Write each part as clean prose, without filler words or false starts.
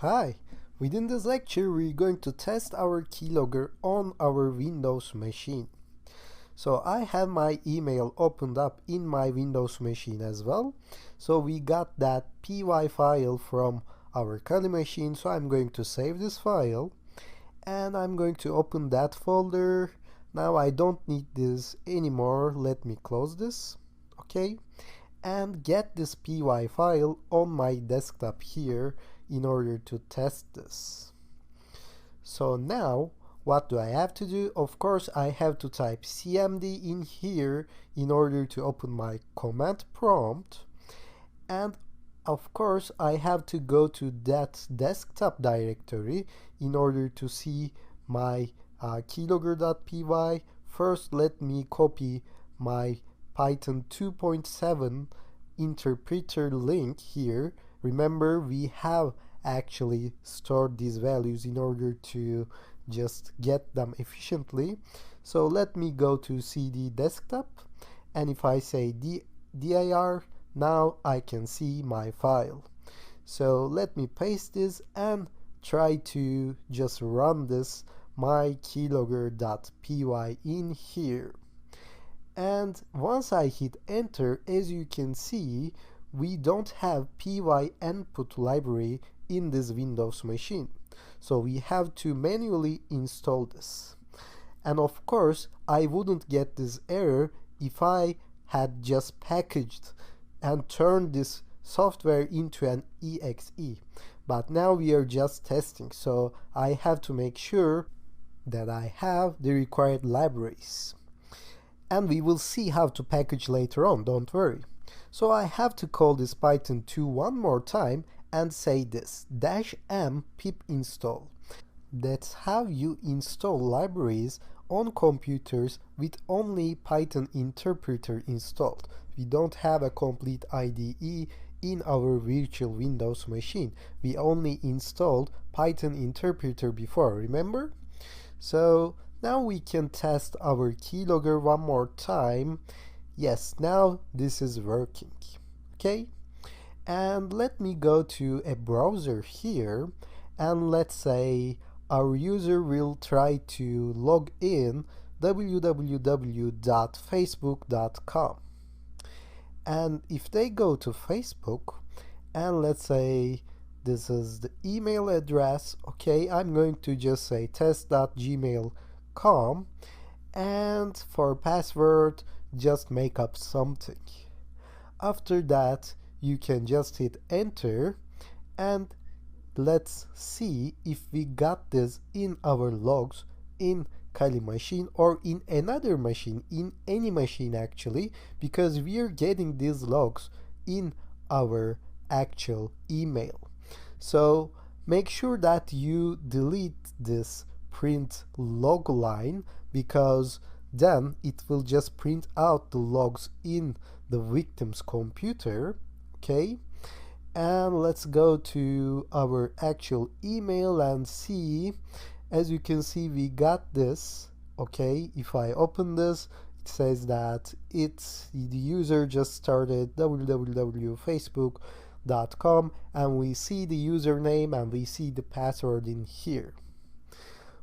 Hi! Within this lecture, we're going to test our keylogger on our Windows machine. So I have my email opened up in my Windows machine as well. So we got that py file from our Kali machine. So I'm going to save this file and I'm going to open that folder. Now I don't need this anymore. Let me close this. Okay. And get this py file on my desktop here in order to test this. So now what do I have to do? Of course I have to type cmd in here in order to open my command prompt, and of course I have to go to that desktop directory in order to see my keylogger.py. First let me copy my Python 2.7 interpreter link here. Remember, we have actually stored these values in order to just get them efficiently. So let me go to cd desktop, and if I say dir, now I can see my file. So let me paste this and try to just run this my keylogger.py in here. And once I hit enter, as you can see, we don't have py input library in this Windows machine. So we have to manually install this. And of course, I wouldn't get this error if I had just packaged and turned this software into an exe. But now we are just testing, so I have to make sure that I have the required libraries. And we will see how to package later on, don't worry. So I have to call this Python 2 one more time and say this -m pip install. That's how you install libraries on computers with only Python interpreter installed. We don't have a complete IDE in our virtual Windows machine. We only installed Python interpreter before, remember? So now we can test our keylogger one more time. Yes, now this is working. Okay, and let me go to a browser here, and let's say our user will try to log in www.facebook.com. And if they go to Facebook, and let's say this is the email address, okay, I'm going to just say test.gmail.com, and for password just make up something. After that you can just hit enter, and let's see if we got this in our logs in Kali machine or in another machine, in any machine actually, because we are getting these logs in our actual email. So make sure that you delete this print log line, because then it will just print out the logs in the victim's computer. Okay, and let's go to our actual email and see. As you can see, we got this. Okay, if I open this, it says that it's the user just started www.facebook.com, and we see the username and we see the password in here.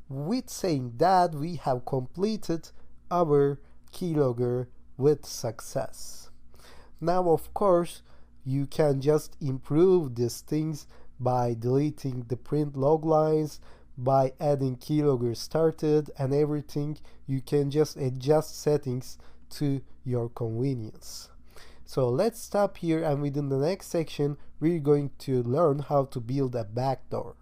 With saying that, we have completed our keylogger with success. Now of course you can just improve these things by deleting the print log lines, by adding keylogger started and everything. You can just adjust settings to your convenience. So let's stop here, and within the next section we're going to learn how to build a backdoor.